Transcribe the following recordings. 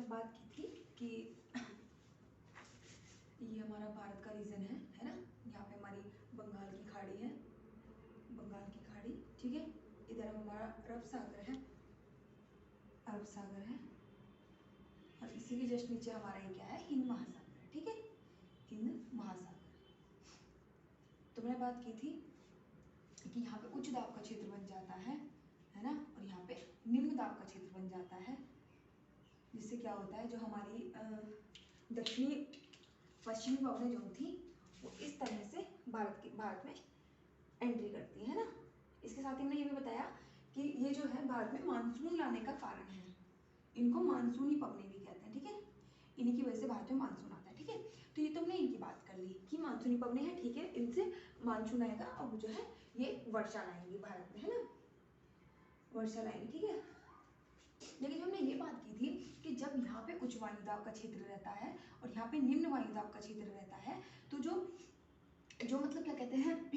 बात की थी कि ये हमारा भारत का रीजन है ना। यहाँ पे हमारी बंगाल की खाड़ी है, बंगाल की खाड़ी, ठीक है। इधर हमारा अरब सागर है, अरब सागर है, और इसी के जस्ट नीचे हमारा ये क्या है, हिंद महासागर है, ठीक है, हिंद महासागर। तो मैंने बात की थी कि यहाँ पे उच्च दाब का क्षेत्र बन जाता है ना, और यहाँ पे निम्न दाब का क्षेत्र बन जाता है, जिससे क्या होता है, जो हमारी दक्षिणी पश्चिमी पवनें जो थी वो इस तरह से भारत में एंट्री करती है ना। इसके साथ ही हमने ये भी बताया कि ये जो है भारत में मानसून लाने का कारण है, इनको मानसूनी पवनें भी कहते हैं, ठीक है। इन्हीं की वजह से भारत में मानसून आता है, ठीक है। तो ये तो हमने इनकी बात कर ली कि मानसूनी पवनें हैं, ठीक है, इनसे मानसून आएगा और जो है ये वर्षा लाएंगी भारत में, है ना, वर्षा लाएंगी, ठीक है। लेकिन हमने ये बात की थी कि जब यहाँ पे उच्च वायुदाब का क्षेत्र रहता है और यहाँ पे निम्न वायुदाब का क्षेत्र रहता है, तो जो मतलब क्या कहते हैं,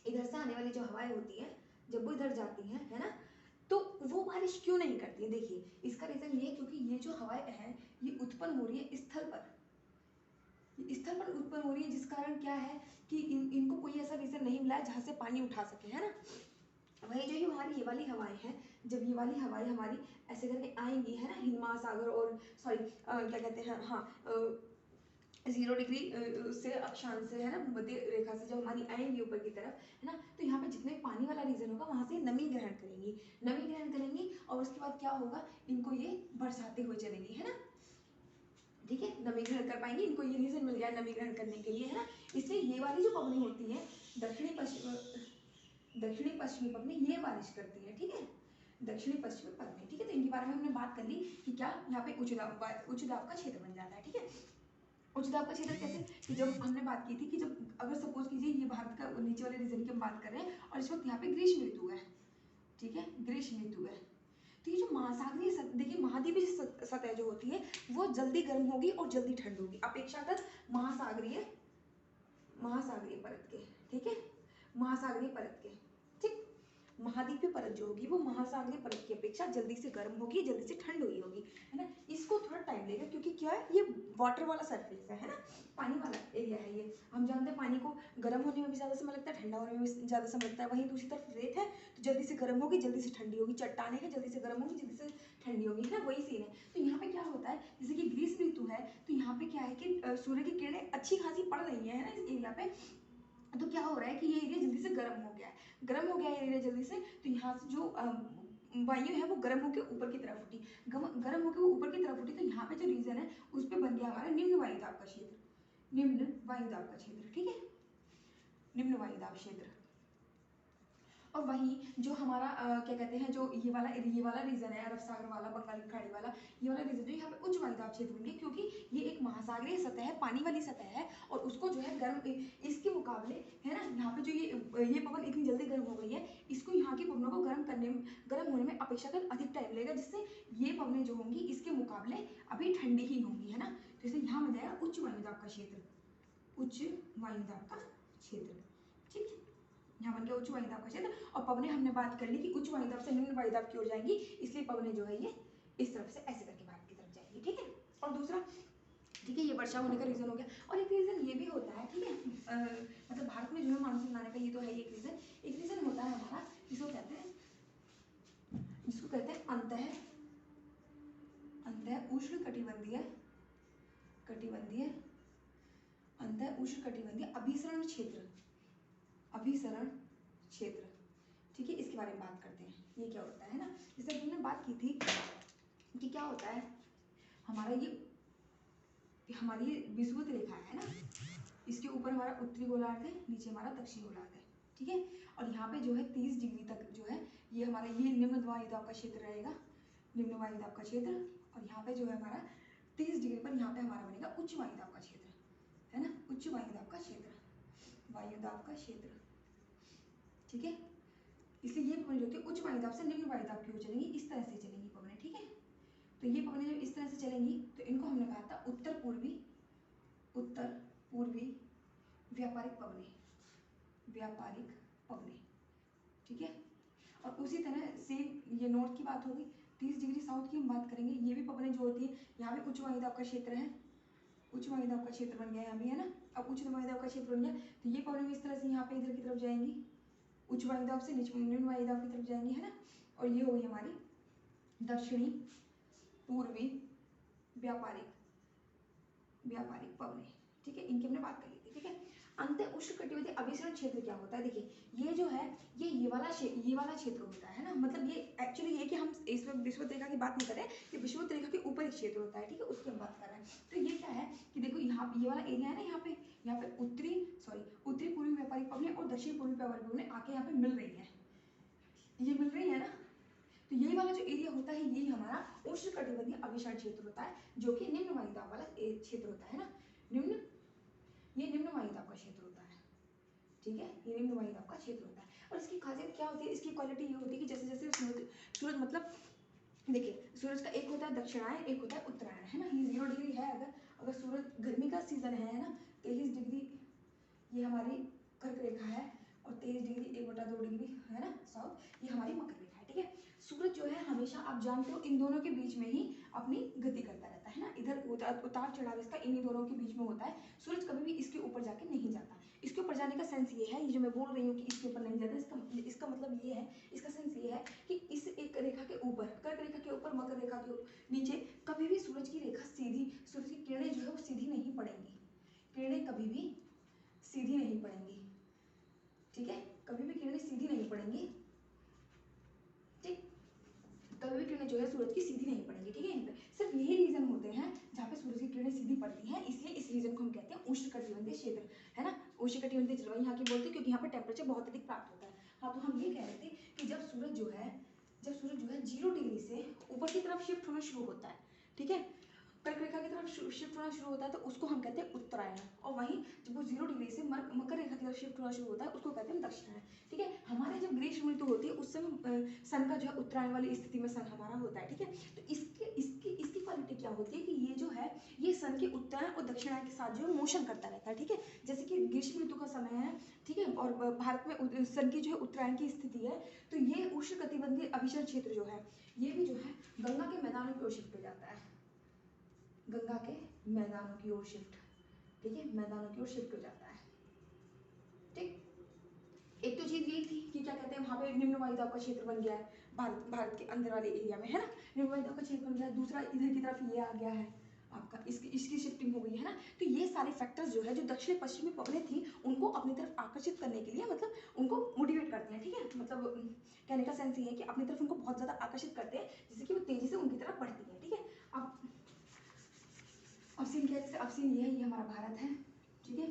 इधर से आने वाली जो हवाएं होती हैं जब वो इधर जाती हैं, है ना, तो वो बारिश क्यों नहीं करती है। देखिए इसका रीजन ये, क्योंकि ये जो हवाएं हैं ये उत्पन्न हो रही है स्थल पर उत्पन्न हो रही है, जिस कारण क्या है कि इनको कोई ऐसा रीजन नहीं मिला है जहाँ से पानी उठा सके, है ना। वही जो ये हमारी ये वाली हवाएं हैं, जब ये वाली हवाएं हमारी ऐसे करके आएंगी, है ना, हिंद महासागर और सॉरी क्या कहते हैं, हाँ 0 डिग्री से अक्षांश से, है ना, मध्य रेखा से जब हमारी आएंगी ऊपर की तरफ, है ना, तो यहाँ पे जितने पानी वाला रीजन होगा वहाँ से नमी ग्रहण करेंगी और उसके बाद क्या होगा, इनको ये बरसाते हुए चलेंगी, है ना, ठीक है, नमी ग्रहण कर पाएंगे, इनको ये रीजन मिल गया नमी ग्रहण करने के लिए, है ना। इसलिए ये वाली जो पवनी होती है दक्षिणी पश्चिमी पवनी ये बारिश करती है, ठीक है, दक्षिणी पश्चिमी पवनी, ठीक है। तो इनके बारे में हमने बात कर ली कि क्या यहाँ पे उच्च दाब का क्षेत्र बन जाता है, ठीक है। उच्च दाब का क्षेत्र कैसे, कि जब हमने बात की थी कि जब अगर सपोज कीजिए ये भारत का नीचे वाले रीजन की हम बात कर रहे हैं और इस वक्त यहाँ पे ग्रीष्म ऋतु है, ठीक है, ग्रीष्म ऋतु है, तो ये जो महासागरीय देखिए महाद्वीपीय सतह जो होती है वो जल्दी गर्म होगी और जल्दी ठंड होगी अपेक्षाकृत महासागरीय परत के, ठीक है, महासागरीय परत के, ठीक। महाद्वीपीय परत जो होगी वो महासागरीय परत की अपेक्षा जल्दी से गर्म होगी, जल्दी से ठंड हुई होगी, है ना। इसको थोड़ा टाइम लगेगा क्योंकि क्या है, ये वाटर वाला सरफेस है ना, पानी वाला एरिया है ये। हम जानते हैं पानी को गर्म होने में भी ज़्यादा समय लगता है, ठंडा होने में भी ज़्यादा समय लगता है। वहीं दूसरी तरफ रेत है तो जल्दी से गर्म होगी, जल्दी से ठंडी होगी, चट्टानें हैं जल्दी से गर्म होगी, जल्दी से ठंडी होगी, है ना, वही सीन है। तो यहाँ पे क्या होता है, जैसे कि ग्रीष्म ऋतु है तो यहाँ पे क्या है कि सूर्य की किरणें अच्छी खासी पड़ रही है ना इस एरिया पे, तो क्या हो रहा है कि ये एरिया जल्दी से गर्म हो गया है एरिया जल्दी से, तो यहाँ से जो वायु है वो गर्म होकर ऊपर की तरफ उठी, गर्म होकर वो ऊपर की तरफ उठी, तो यहाँ पे जो रीजन है उस पर बन गया हमारा निम्न वायुदाब का क्षेत्र, निम्न वायुदाब का क्षेत्र, ठीक है, निम्न वायुदाब क्षेत्र। और वहीं जो हमारा क्या कहते हैं, जो ये वाला रीजन है अरब सागर वाला, बंगाल की खाड़ी वाला, ये वाला रीजन जो यहाँ पे उच्च वायुदाब क्षेत्र बन गया, क्योंकि ये एक महासागरीय सतह है, पानी वाली सतह है, और उसको जो है गर्म, इसके मुकाबले, है ना, यहाँ पे जो ये पवन इतनी जल्दी गर्म हो गई है, इसको यहाँ की पवनों को गर्म होने में अपेक्षाकृत अधिक टाइम लगेगा, जिससे ये पवनें जो होंगी इसके मुकाबले अभी ठंडी ही होंगी, है ना। तो इसलिए यहाँ बन जाएगा उच्च वायुदाब का क्षेत्र, उच्च वायुदाब का क्षेत्र, ठीक है, यहाँ बन गया उच्च वायुदाब का क्षेत्र। और पवनें हमने बात कर ली कि उच्च वायुदाब से निम्न वायुदाब की ओर जाएंगी, इसलिए पवनें जो है ये इस तरफ से ऐसे करके भारत की तरफ जाएंगी, ठीक है। और दूसरा, ठीक है, ये वर्षा होने का रीजन हो गया, और एक रीजन ये भी होता है, ठीक है, मतलब भारत में जो है मानसून आने का ये तो है एक रीजन होता है हमारा, जिसको कहते हैं अंतः उष्ण कटिबंधीय अभिसरण क्षेत्र, ठीक है। इसके बारे में बात करते हैं, ये क्या होता है ना, जैसे हमने बात की थी कि क्या होता है, हमारी विषुवत रेखा है ना, इसके ऊपर हमारा उत्तरी गोलार्ध है, नीचे हमारा दक्षिणी गोलार्ध है, ठीक है। और यहाँ पे जो है 30 डिग्री तक जो है ये हमारा ये निम्न वायुदाब का क्षेत्र रहेगा, निम्न वायुदाब का क्षेत्र। और यहाँ पे जो है हमारा 30 डिग्री पर यहाँ पे हमारा बनेगा उच्च वायुदाब का क्षेत्र, है ना, उच्च वायुदाब का क्षेत्र, ठीक है। इसलिए ये पवनें जो होती है उच्च वायुदाब से निम्न वायुदाब की ओर चलेंगी, इस तरह से चलेंगी पवनें, ठीक है। तो ये पवनें जब इस तरह से चलेंगी तो इनको हमने कहा था उत्तर पूर्वी व्यापारिक पवनें, ठीक है। और उसी तरह से ये नॉर्थ की बात होगी, 30 डिग्री साउथ की हम बात करेंगे, ये भी पवनें जो होती है, यहाँ भी उच्च वायुदाब का क्षेत्र है, उच्च वायुदाब का क्षेत्र बन गया यहाँ भी, है ना। अब उच्च वायुदाब का क्षेत्र बन गया तो ये पवनें इस तरह से यहाँ पे इधर की तरफ जाएंगी, उच्च वायुदाब से निम्न वायुदाब की तरफ जाएंगी, है ना। और ये होगी हमारी दक्षिणी पूर्वी व्यापारिक पवनें, ठीक है, इनकी हमने बात कर ली थी, ठीक है। अंत उष्णकटिबंधीय अभिसरण क्षेत्र क्या होता है, देखिए ये जो है ये वाला क्षेत्र होता है ना, मतलब ये एक्चुअली ये कि हम इस वक्त विषुवत रेखा की बात नहीं कर रहे हैं, ये विषुवत रेखा के ऊपर एक क्षेत्र होता है, ठीक है, उसकी हम बात कर रहे हैं। तो ये क्या है कि देखो यहाँ ये वाला एरिया है ना, यहाँ पे उत्तरी पूर्वी व्यापारिक पवनें और दक्षिण पूर्वी व्यापारिक पवनें आके यहाँ पे मिल रही है, ये मिल रही है ना। तो यही वाला जो एरिया होता है ये हमारा उष्णकटिबंधीय अभिसरण क्षेत्र होता है, जो कि निम्न वायुदाब वाला क्षेत्र होता है ना, ये निम्न वायुदाब का क्षेत्र होता है, ठीक है, ये निम्न वायुदाब का क्षेत्र होता है। और इसकी खासियत क्या होती है, इसकी क्वालिटी ये होती है कि जैसे जैसे सूरज मतलब देखिए सूरज का एक होता है दक्षिणायन, एक होता है उत्तरायण, है ना। ये 0 डिग्री है, अगर सूरज गर्मी का सीजन है ना, 23 डिग्री ये हमारी कर्क रेखा है, और 23 डिग्री 1/2 डिग्री है ना साउथ, ये हमारी मकर रेखा है, ठीक है। सूरज जो है हमेशा आप जानते हो इन दोनों के बीच में ही अपनी गति करता रहता है ना, इधर उतार चढ़ाव इसका इन्हीं दोनों के बीच में होता है, सूरज कभी भी इसके ऊपर जाके नहीं जाता। इसके ऊपर जाने का सेंस ये है, ये जो मैं बोल रही हूँ कि इसके ऊपर नहीं जाता, इसका मतलब ये है, इसका सेंस ये है कि इस एक रेखा के ऊपर, कर्क रेखा के ऊपर, मकर रेखा के नीचे कभी भी सूरज की रेखा सीधी, सूरज की किरणें जो है वो सीधी नहीं पड़ेंगी, किरणें कभी भी सीधी नहीं पड़ेंगी, ठीक है, कभी भी किरणें सीधी नहीं पड़ेंगी, ठीक, कभी भी किरणें जो है सूरज की सीधी नहीं पड़ेंगी, ठीक है। इन पे सिर्फ यही रीजन होते हैं जहाँ पे सूरज की किरणें सीधी पड़ती हैं, इसलिए इस रीजन को हम कहते हैं उष्णकटिबंधीय क्षेत्र, है ना। उष्णकटिबंधीय जलवायु यहाँ की बोलते हैं क्योंकि यहाँ पे टेम्परेचर बहुत अधिक प्राप्त होता है। हाँ, तो हम ये कह रहे थे कि जब सूरज जो है 0 डिग्री से ऊपर की तरफ शिफ्ट होना शुरू होता है, ठीक है, कर्क रेखा की तरफ शिफ्ट होना शुरू होता है, तो उसको हम कहते हैं उत्तरायण, और वहीं जब वो 0 डिग्री से मकर रेखा की तरफ शिफ्ट होना शुरू होता है उसको कहते हैं दक्षिणायन, ठीक है। हमारे जब ग्रीष्म ऋतु होती है उस समय सन का जो है उत्तरायण वाली स्थिति में सन हमारा होता है, ठीक है। तो इसकी क्वालिटी क्या होती है कि ये जो है ये सन के उत्तरायण और दक्षिणायन के साथ जो है मोशन करता रहता है, ठीक है। जैसे कि ग्रीष्म ऋतु का समय है, ठीक है, और भारत में सन की जो है उत्तरायण की स्थिति है, तो ये उष्णकटिबंधीय अभिसरण क्षेत्र जो है ये भी जो है गंगा के मैदानों की ओर शिफ्ट हो जाता है, गंगा के मैदानों की ओर शिफ्ट, ठीक है, मैदानों की ओर शिफ्ट हो जाता है, ठीक। एक तो चीज यही थी कि क्या कहते हैं वहां पे निम्न वायुदाब का क्षेत्र बन गया है, भारत के अंदर वाले एरिया में, है ना, निम्न वायुदाब का क्षेत्र बन गया है। दूसरा इधर की तरफ ये आ गया है आपका, इसकी शिफ्टिंग हो गई है ना। तो ये सारे फैक्टर्स जो है जो दक्षिण पश्चिमी पवनें थी उनको अपनी तरफ आकर्षित करने के लिए, मतलब उनको मोटिवेट करते हैं, ठीक है, मतलब कहने का सेंस ये है कि अपनी तरफ उनको बहुत ज्यादा आकर्षित करते हैं जिससे कि वो तेजी से उनकी तरफ बढ़ती है, ठीक है। अब सीन क्या है, जैसे अब सीन ये है, ये हमारा भारत है, ठीक है।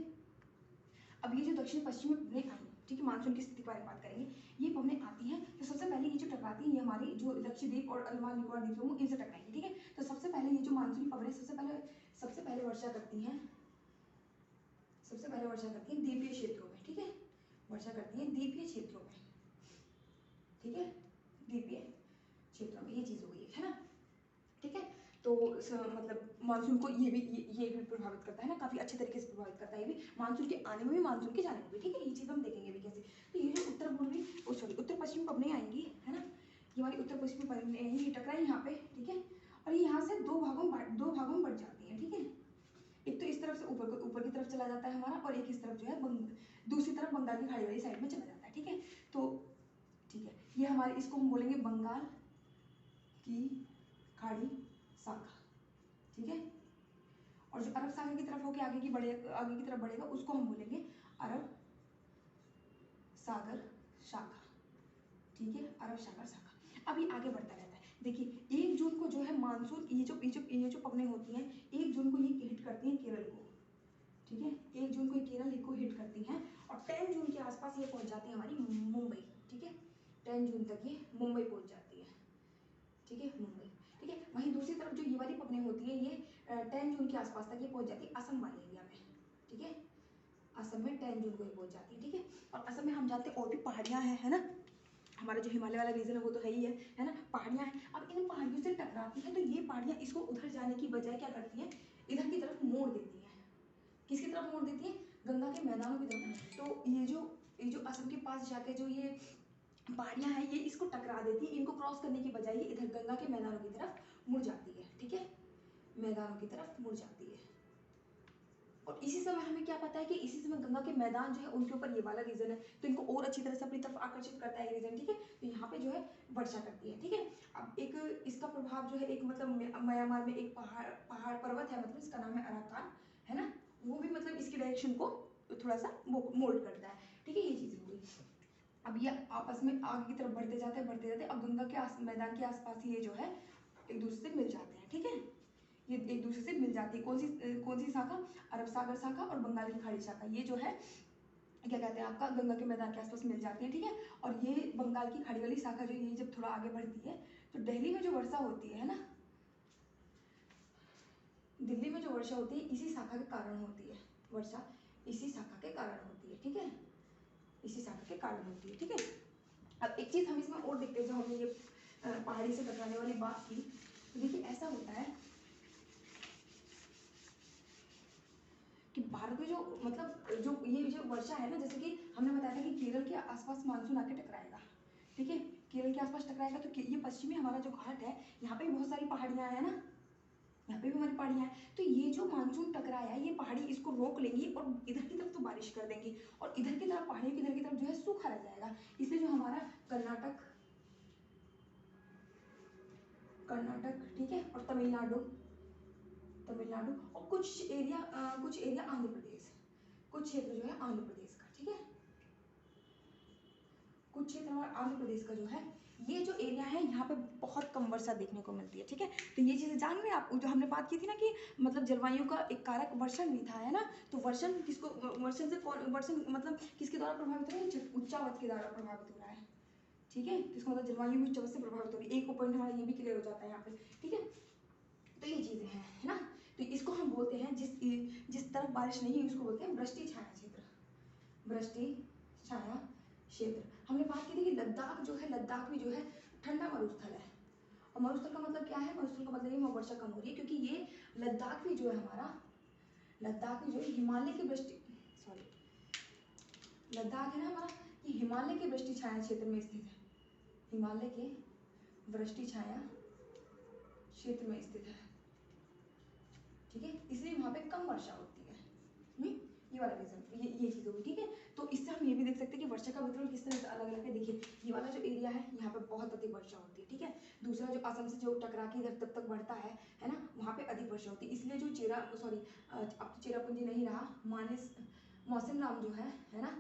अब ये जो दक्षिण पश्चिमी पवनें आई, ठीक है, मानसून की स्थिति के बारे में बात करेंगे, ये पवनें आती हैं तो सबसे पहले ये जो टकराती हैं ये हमारी जो लक्षद्वीप और अंडमान निकोबार द्वीप समूह इनसे टकराएंगी, ठीक है। तो सबसे पहले ये जो मानसूनी पवनें सबसे पहले वर्षा करती हैं, द्वीपीय क्षेत्रों में, ठीक है, वर्षा करती हैं द्वीपीय क्षेत्रों में, ठीक है, द्वीपीय क्षेत्रों में, ये चीज हो गई है ना, ठीक है। तो मतलब मानसून को ये भी प्रभावित करता है ना, काफी अच्छे तरीके से प्रभावित करता है, ये भी मानसून के आने में भी मानसून के जाने में भी, ठीक है, ये चीज हम देखेंगे भी कैसे। तो ये जो उत्तर पश्चिमी पवनें आएंगी, है ना, ये हमारी उत्तर पश्चिमी पवनें ये टकराई यहाँ पे, ठीक है, और ये यहाँ से दो भागों में बढ़ जाती है, ठीक है। एक तो इस तरफ से ऊपर की तरफ चला जाता है हमारा, और एक इस तरफ जो है दूसरी तरफ बंगाल की खाड़ी वाली साइड में चला जाता है, ठीक है। तो ठीक है, ये हमारे इसको हम बोलेंगे बंगाल की खाड़ी शाखा, ठीक है। और जो अरब सागर की तरफ होकर आगे की तरफ बढ़ेगा उसको हम बोलेंगे अरब सागर शाखा, ठीक है, अरब सागर शाखा। अब ये आगे बढ़ता रहता है, देखिए 1 जून को जो है मानसून, ये जो पवनें होती हैं 1 जून को ये हिट करती हैं केरल को, ठीक है, 1 जून को केरल को हिट करती हैं, और 10 जून के आसपास ये पहुंच जाती है हमारी मुंबई, ठीक है, 10 जून तक ये मुंबई पहुंच जाती है, ठीक है, मुंबई, ठीक है। वहीं दूसरी तरफ जो ये वाली पवनें होती है ये 10 जून के आसपास तक ये पहुंच जाती है असम वाले एरिया में, ठीक है, असम में 10 जून को ये पहुंच जाती है, ठीक है। और असम में हम जानते हैं और भी पहाड़ियां हैं, है ना, हमारा जो हिमालय वाला रीजन है वो तो है ही है ना, पहाड़ियां हैं। अब इन पहाड़ियों से टकराती हैं तो ये पहाड़ियां इसको उधर जाने की बजाय क्या करती हैं, इधर की तरफ मोड़ देती हैं, किसकी तरफ मोड़ देती है, गंगा के मैदानों की तरफ। तो ये जो असम के पास जाके जो ये पहाड़ियाँ हैं ये इसको टकरा देती है, इनको क्रॉस करने की बजाय ये इधर गंगा के मैदानों की तरफ मुड़ जाती है, ठीक है, मैदानों की तरफ मुड़ जाती है। और इसी समय हमें क्या पता है कि इसी समय गंगा के मैदान जो है उनके ऊपर ये वाला रीजन है, तो इनको और अच्छी तरह से अपनी तरफ आकर्षित करता है ये रीजन, ठीक है। तो यहाँ पे जो है वर्षा करती है, ठीक है। अब एक इसका प्रभाव जो है, एक मतलब म्यांमार में एक पहाड़ पर्वत है, मतलब इसका नाम है अराकान, है ना, वो भी मतलब इसकी डायरेक्शन को थोड़ा सा मोल्ड करता है, ठीक है। ये चीज़ हो गई। अब ये आपस में आगे की तरफ बढ़ते जाते हैं, बढ़ते जाते हैं, अब गंगा के मैदान के आसपास ही ये जो है एक दूसरे से मिल जाते हैं, ठीक है। ये एक दूसरे से मिल जाती है, कौन सी शाखा, अरब सागर शाखा और बंगाल की खाड़ी शाखा, ये जो है क्या कहते हैं आपका गंगा के मैदान के आसपास मिल जाती है, ठीक है। और ये बंगाल की खाड़ी वाली शाखा जो ये जब थोड़ा आगे बढ़ती है तो दिल्ली में जो वर्षा होती है ना, दिल्ली में जो वर्षा होती है इसी शाखा के कारण होती है, वर्षा इसी शाखा के कारण होती है, ठीक है, इसी शाखा के कारण होती है, ठीक है। अब एक चीज हम इसमें और देखते हैं, जो हमने ये पहाड़ी से टकराने वाली बात की, तो देखिए ऐसा होता है कि भारत में जो मतलब जो ये जो वर्षा है ना, जैसे कि हमने बताया था कि केरल के आसपास मानसून आके टकराएगा, ठीक है, केरल के आसपास टकराएगा, तो ये पश्चिमी हमारा जो घाट है यहाँ पे भी बहुत सारी पहाड़ियाँ हैं ना, यहाँ पे भी हमारी पहाड़ियाँ हैं, तो ये जो मानसून टकराया है ये पहाड़ी इसको रोक लेंगी और इधर की तरफ तो बारिश कर देंगी, और इधर की तरफ पहाड़ियों की इधर की तरफ जो है सूखा रह जाएगा, इसलिए जो हमारा कर्नाटक, ठीक है, और तमिलनाडु, और कुछ एरिया आंध्र प्रदेश, कुछ क्षेत्र जो है आंध्र प्रदेश का, ठीक है, कुछ क्षेत्र हमारा आंध्र प्रदेश का जो है, ये जो एरिया है यहाँ पे बहुत कम वर्षा देखने को मिलती है, ठीक है। तो ये चीज़ें जान रहे हैं आप, जो हमने बात की थी ना कि मतलब जलवायु का एक कारक वर्षण भी था, है ना, तो वर्षण किसको, वर्षण मतलब किसके द्वारा प्रभावित हो रहा है, उच्चावत के द्वारा प्रभावित हो रहा है, ठीक है। तो इसका मतलब जलवायु भी उच्चावत से प्रभावित हो रही है, एक पॉइंट हमारा ये भी क्लियर हो जाता है यहाँ पे, ठीक है। तो ये चीज़ें हैं, है ना, तो इसको हम बोलते हैं जिस तरफ बारिश नहीं है उसको बोलते हैं वृष्टि छाया क्षेत्र, वृष्टि छाया क्षेत्र। हमने बात की थी कि लद्दाख जो है, लद्दाख भी जो है ठंडा मरुस्थल है, और मरुस्थल का मतलब क्या है, मरुस्थल का मतलब ये वर्षा कम हो रही है, क्योंकि ये लद्दाख भी जो है हमारा, लद्दाख भी जो है हिमालय की वृष्टि, सॉरी, लद्दाख है ना हमारा, ये हिमालय के वृष्टि छाया क्षेत्र में स्थित है, हिमालय के वृष्टि छाया क्षेत्र में स्थित है, ठीक है, इसलिए वहाँ पे कम वर्षा होती है। ये वाला रीजन, ये चीज़ होगी, ठीक है। तो इससे हम ये भी देख सकते हैं कि वर्षा का वितरण किस तरह से अलग अलग है। देखिए ये वाला जो एरिया है यहाँ पे बहुत अधिक वर्षा होती है, ठीक है। दूसरा जो असम से जो टकरा के इधर तक बढ़ता है ना, वहाँ पे अधिक वर्षा होती है, इसलिए जो अब तो चेरापूंजी नहीं रहा, मौसम राम जो है ना,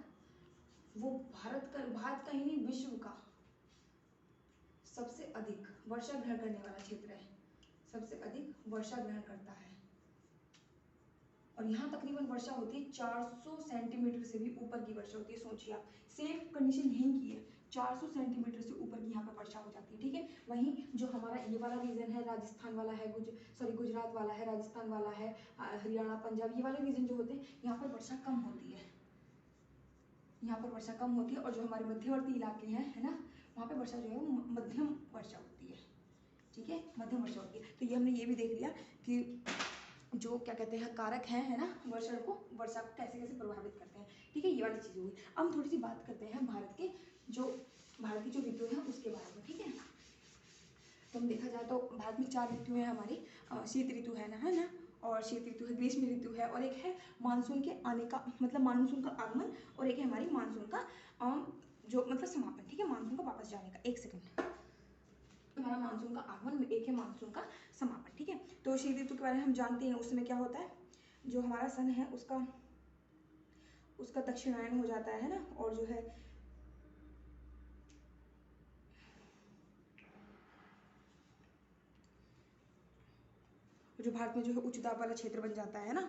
वो भारत का ही नहीं विश्व का सबसे अधिक वर्षा ग्रहण करने वाला क्षेत्र है, सबसे अधिक वर्षा ग्रहण करता है, और यहाँ तकरीबन वर्षा होती है 400 सेंटीमीटर से भी ऊपर की वर्षा होती है। सोचिए आप, सेम कंडीशन यहीं की है, 400 सेंटीमीटर से ऊपर की यहाँ पर वर्षा हो जाती है, ठीक है। वहीं जो हमारा ये वाला रीजन है, राजस्थान वाला है, गुजरात वाला है, राजस्थान वाला है, हरियाणा, पंजाब, ये वाले रीजन जो होते हैं यहाँ पर वर्षा कम होती है, यहाँ पर वर्षा कम होती है, और जो हमारे मध्यवर्ती इलाके हैं, है ना, वहाँ पर वर्षा जो है वो मध्यम वर्षा होती है, ठीक है, मध्यम वर्षा होती है। तो ये हमने ये भी देख लिया कि जो क्या कहते हैं कारक हैं, है ना, वर्षा को कैसे कैसे प्रभावित करते हैं, ठीक है, ये वाली चीज़ होगी। अब हम थोड़ी सी बात करते हैं भारत की जो ऋतु है उसके बारे में, ठीक है। तो हम देखा जाए तो भारत में 4 ऋतुएं हैं हमारी, शीत ऋतु है ना, और शीत ऋतु है, ग्रीष्म ऋतु है, और एक है मानसून के आने का मतलब मानसून का आगमन, और एक है हमारी मानसून का जो मतलब समापन, ठीक है, मानसून का वापस जाने का। एक सेकंड, हमारा मानसून का आगमन, एक है मानसून का समापन, ठीक है। तो शीत ऋतु के बारे में हम जानते हैं, उस समय क्या होता है, जो हमारा सन है उसका दक्षिणायन हो जाता है ना, और जो है जो भारत में जो है उच्च दाब वाला क्षेत्र बन जाता है ना।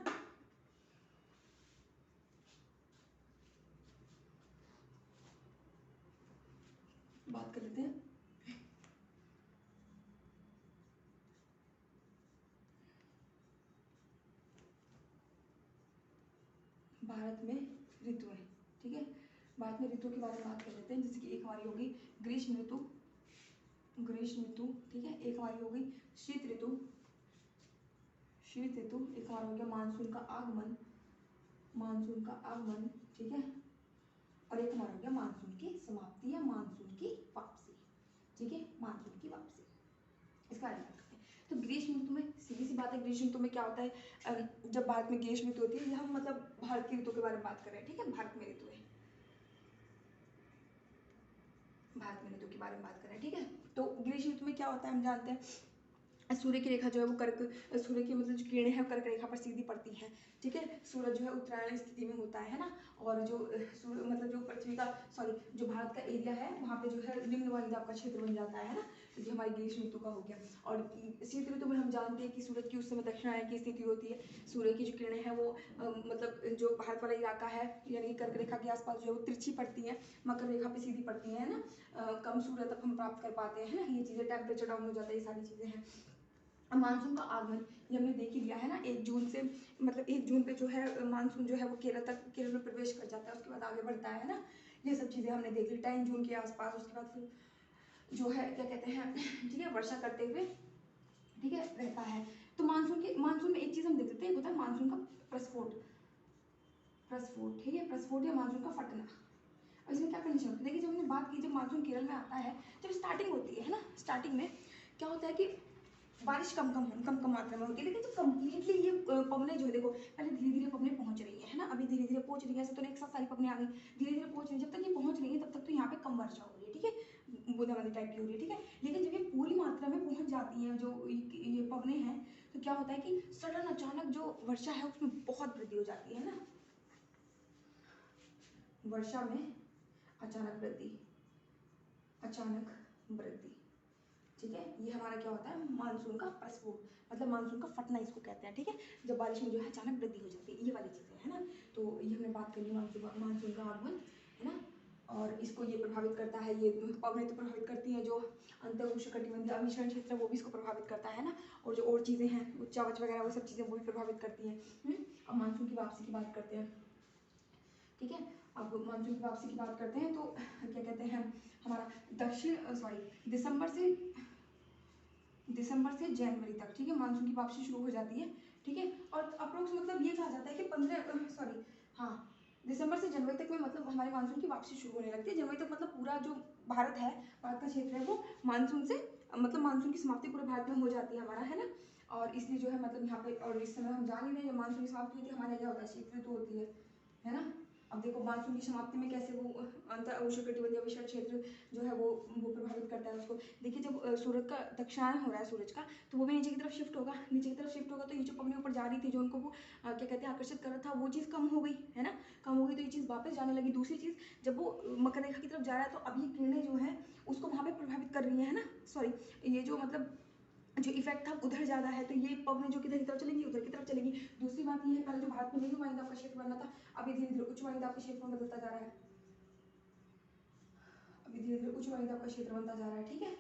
बात कर लेते हैं भारत में ऋतुएं, ठीक है, भारत में ऋतु के बारे में बात कर लेते हैं। जैसे कि एक हमारी होगी ग्रीष्म ऋतु, ठीक है, एक हमारी हो गई शीत ऋतु, एक हमारा हो गया मानसून का आगमन, ठीक है, और एक हमारा हो गया मानसून की समाप्ति या मानसून की वापसी, ठीक है, मानसून की वापसी, इसका बारे में बात करते हैं। तो ग्रीष्म ऋतु में सीधी सी बात है, ग्रीष्म ऋतु में क्या होता है, जब भारत में ग्रीष्म ऋतु होती है, ये हम मतलब भारत की ऋतु के बारे में बात कर रहे हैं, ठीक है, भारत में ऋतु है, भारत में ऋतु के बारे में बात कर रहे हैं, ठीक है। तो ग्रीष्म ऋतु में क्या होता है हम जानते हैं, सूर्य की रेखा जो है वो कर्क, सूर्य की मतलब जो किरणें हैं कर्क रेखा पर सीधी पड़ती हैं, ठीक है, सूरज जो है उत्तरायण स्थिति में होता है ना, और जो सूर्य मतलब जो पृथ्वी का जो भारत का एरिया है वहाँ पे जो है निम्न वायुदाब का क्षेत्र बन जाता है ना, तो ये हमारी ग्रीष्म ऋतु का हो गया। और शीत ऋतु में हम जानते हैं कि सूरज की उस समय दक्षिणायन की स्थिति होती है, सूर्य की जो किरणें हैं वो मतलब जो भारत वाला इलाका है यानी कि कर्क रेखा के आसपास जो है वो तिरछी पड़ती है, मकर रेखा पे सीधी पड़ती है ना, कम सूर्य तक हम प्राप्त कर पाते हैं ना, ये चीज़ें टेम्परेचर डाउन हो जाता है, ये सारी चीज़ें हैं। मानसून का आगमन ये हमने देख ही लिया है ना, 1 जून से मतलब 1 जून पे जो है मानसून जो है वो केरल में प्रवेश कर जाता है, उसके बाद आगे बढ़ता है ना, ये सब चीज़ें हमने देख ली 10 जून के आसपास, उसके बाद फिर जो है क्या कहते हैं ठीक है वर्षा करते हुए ठीक है रहता है। तो मानसून में एक चीज़ हम देख लेते हैं, होता है मानसून का प्रस्फोट, ठीक है, प्रस्फोट या मानसून का फटना। और इसमें क्या कंडीशन होती है, देखिए जब हमने बात की जब मानसून केरल में आता है, जब स्टार्टिंग होती है ना, स्टार्टिंग में क्या होता है कि बारिश कम मात्रा में होती है, लेकिन जब कम्प्लीटली ये पवने जो है देखो पहले धीरे धीरे पवने पहुंच रही है ना, अभी धीरे धीरे पहुंच रही है, ऐसे तो नहीं एक साथ सारी पवने आ गई, धीरे धीरे पहुंच रही है, जब तक ये पहुंच रही है तब तक तो यहाँ पे कम वर्षा हो रही है, ठीक है, बूंदाबांदी टाइप की हो रही है, ठीक है, लेकिन जब ये पूरी मात्रा में पहुंच जाती है जो ये पवने हैं, तो क्या होता है कि सडन अचानक जो वर्षा है उसमें बहुत वृद्धि हो जाती है ना, वर्षा में अचानक वृद्धि, ठीक है, ये हमारा क्या होता है मानसून का प्रस्फोट, मतलब मानसून का फटना इसको कहते हैं, ठीक है, जब बारिश में जो है अचानक वृद्धि हो जाती है, ये वाली चीज़ें है ना, तो ये हमने बात कर ली मानसून का आगमन है ना, और इसको ये प्रभावित करता है, ये पवनें तो प्रभावित करती हैं, जो अंतर उष्णकटिबंधीय अभिसरण क्षेत्र है वो भी इसको प्रभावित करता है ना, और जो और चीज़ें हैं उच्च आवाज वगैरह वो सब चीज़ें वो भी प्रभावित करती हैं। अब मानसून की वापसी की बात करते हैं, ठीक है, अब मानसून की वापसी की बात करते हैं, तो क्या कहते हैं हमारा दिसंबर से जनवरी तक, ठीक है, मानसून की वापसी शुरू हो जाती है, ठीक है, और अप्रोक्स मतलब ये कहा जाता है कि दिसंबर से जनवरी तक में मतलब हमारे मानसून की वापसी शुरू होने लगती है, जनवरी तक मतलब पूरा जो भारत का क्षेत्र है वो मानसून से मतलब मानसून की समाप्ति पूरे भारत में हो जाती है हमारा, है ना, और इसलिए जो है मतलब यहाँ पे और इस समय हम जान ही रहे हैं मानसून की समाप्ति होती है हमारे क्या होता है शीत ऋतु होती है ना। अब देखो मानसून की समाप्ति में कैसे वो अंतर उष्णकटिबंधीय विषम क्षेत्र जो है वो प्रभावित करता है उसको। देखिए जब सूरज का दक्षिणायन हो रहा है सूरज का, तो वो भी नीचे की तरफ शिफ्ट होगा, तो ये जो पवनें ऊपर जा रही थी जो उनको वो क्या कहते हैं आकर्षित कर रहा था, वो चीज़ कम हो गई है ना, कम हो गई तो ये चीज़ वापस जाने लगी। दूसरी चीज़ जब वो मकर रेखा की तरफ जा रहा है तो अब ये किरणें जो है उसको वहाँ पे प्रभावित कर रही है ना, ये जो मतलब जो इफेक्ट था उधर ज़्यादा है, तो ये पवनें जो किधर की तरफ चलेंगी उधर की तरफ चलेंगी। दूसरी बात ये है पहले जो भारत में निम्न वायुदाब का क्षेत्र बनना था, अभी धीरे धीरे उच्च वायुदाब के क्षेत्र में बदलता जा रहा है, बनता जा रहा है, ठीक है।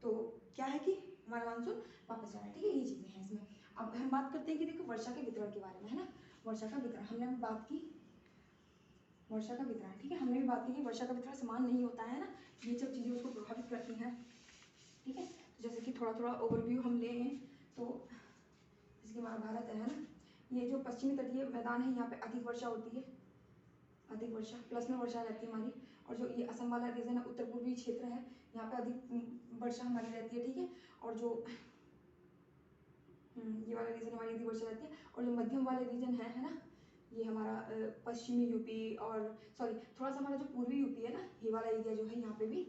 तो क्या है कि हमारा मानसून वापस जा रहा है, ठीक है, ये चीज़ें हैं इसमें। अब हम बात करते हैं कि देखो वर्षा के वितरण के बारे में, है ना, वर्षा का वितरण हमने बात की, वर्षा का वितरण, ठीक है, हमने भी बात की कि वर्षा का वितरण समान नहीं होता है ना, ये सब चीज़ें उसको प्रभावित करती हैं, ठीक है। तो जैसे कि थोड़ा थोड़ा ओवरव्यू हम लें तो जैसे कि हमारा भारत है ना, ये जो पश्चिमी तटीय मैदान है यहाँ पे अधिक वर्षा होती है, अधिक वर्षा प्लस में वर्षा रहती है हमारी, और जो ये असम वाला रीजन है उत्तर पूर्वी क्षेत्र है यहाँ पे अधिक वर्षा हमारी रहती है, ठीक है, और जो ये वाला रीजन हमारी अधिक वर्षा रहती है, और जो मध्यम वाले रीजन है ना, ये हमारा पश्चिमी यूपी और थोड़ा सा हमारा जो पूर्वी यूपी है ना, ये वाला एरिया जो है यहाँ पे भी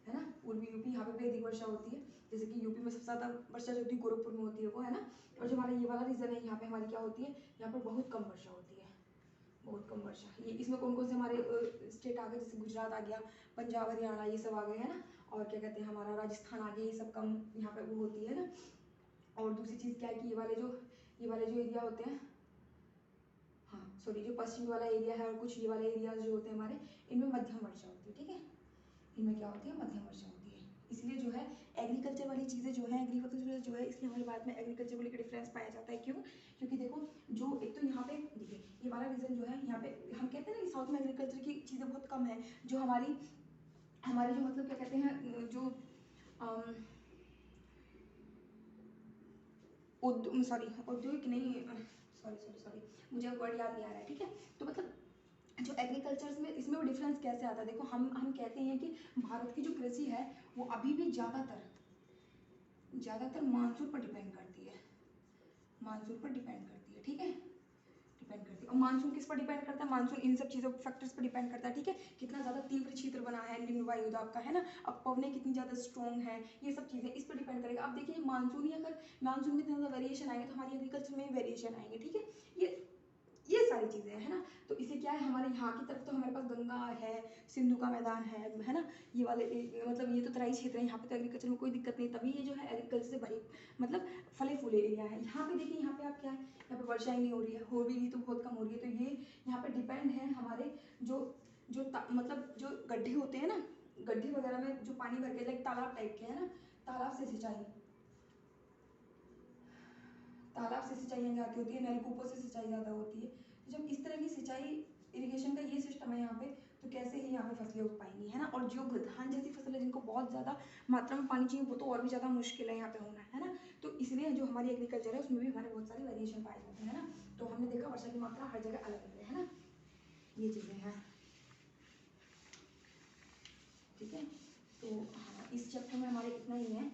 है ना, पूर्वी यूपी यहाँ पे भी अधिक वर्षा होती है, जैसे कि यूपी में सबसे ज़्यादा वर्षा जो होती है गोरखपुर में होती है वो, है ना, और जो हमारा ये वाला रीजन है यहाँ पे हमारी क्या होती है, यहाँ पर बहुत कम वर्षा होती है, बहुत कम वर्षा। ये इसमें कौन कौन से हमारे स्टेट आ गए, जैसे गुजरात आ गया, पंजाब हरियाणा ये सब आ गए, है ना, और क्या कहते हैं हमारा राजस्थान आ गया, ये सब कम यहाँ पे वो होती है ना। और दूसरी चीज़ क्या है कि ये वाले जो एरिया होते हैं, जो पश्चिमी वाला एरिया है और कुछ ये वाले एरियाज जो होते हैं हमारे, इनमें मध्यम वर्षा होती है, ठीक है, इनमें क्या होती है मध्यम वर्षा होती है। इसलिए जो है एग्रीकल्चर वाली चीज़ें जो है एग्रीकल्चर जो है, इसलिए हमारे भारत में एग्रीकल्चर को लेकर डिफरेंस पाया जाता है। क्यों? क्योंकि देखो जो एक तो यहाँ पे देखिए ये वाला रीजन जो है यहाँ पे हम कहते हैं ना कि साउथ में एग्रीकल्चर की चीज़ें बहुत कम है, जो हमारे जो मतलब क्या कहते हैं जो औद्योगिक नहीं, सॉरी मुझे वर्ड याद नहीं आ रहा है, ठीक है, तो मतलब जो एग्रीकल्चर में इसमें वो डिफरेंस कैसे आता है, देखो हम कहते हैं कि भारत की जो कृषि है वो अभी भी ज़्यादातर मानसून पर डिपेंड करती है, मानसून पर डिपेंड करती है, ठीक है, डिपेंड करती है। और मानसून किस पर डिपेंड करता है, मानसून इन सब चीज़ों फैक्टर्स पर डिपेंड करता है, ठीक है, कितना ज़्यादा तीव्र क्षेत्र बना है निम्न वायुदाब का, है ना, अब पवनें कितनी ज़्यादा स्ट्रॉन्ग है, ये सब चीज़ें इस पर डिपेंड करेगा। अब देखिए मानसून ही अगर मानसून में इतना ज़्यादा वेरिएशन आएंगे तो हमारी एग्रीकल्चर में भी वेरिएशन आएंगे, ठीक है, ये सारी चीज़ें हैं ना। तो इसे क्या है, हमारे यहाँ की तरफ तो हमारे पास गंगा है, सिंधु का मैदान है ना, ये वाले मतलब ये तो तराई क्षेत्र है, यहाँ पे तो एग्रीकल्चर में कोई दिक्कत नहीं, तभी ये जो है एग्रीकल्चर से भरी मतलब फले फूले एरिया है। यहाँ पे देखिए, यहाँ पे आप क्या है, यहाँ पे वर्षा ही नहीं हो रही है, हो भी रही तो बहुत कम हो रही है, तो ये यहाँ पे डिपेंड है हमारे मतलब जो गड्ढे होते हैं ना, गड्ढे वगैरह में जो पानी भर के लाइक तालाब टाइप के है ना, तालाब से सिंचाई यहाँ जाती होती है, नलकूपों से सिंचाई ज़्यादा होती है। तो जब इस तरह की सिंचाई इरिगेशन का ये सिस्टम है यहाँ पे, तो कैसे ही यहाँ पे फसलें उग पाएंगी, है ना। और जो धान जैसी फसल है जिनको बहुत ज़्यादा मात्रा में पानी चाहिए, वो तो और भी ज़्यादा मुश्किल है यहाँ पे होना, है ना। तो इसलिए जो हमारी एग्रीकल्चर है उसमें भी हमारे बहुत सारे वेरिएशन पाए जाते हैं, है ना। तो हमने देखा वर्षा की मात्रा हर जगह अलग अलग है ना, ये चीज़ें हैं, ठीक है। तो हाँ, इस चैप्टर में हमारे इतना ही है।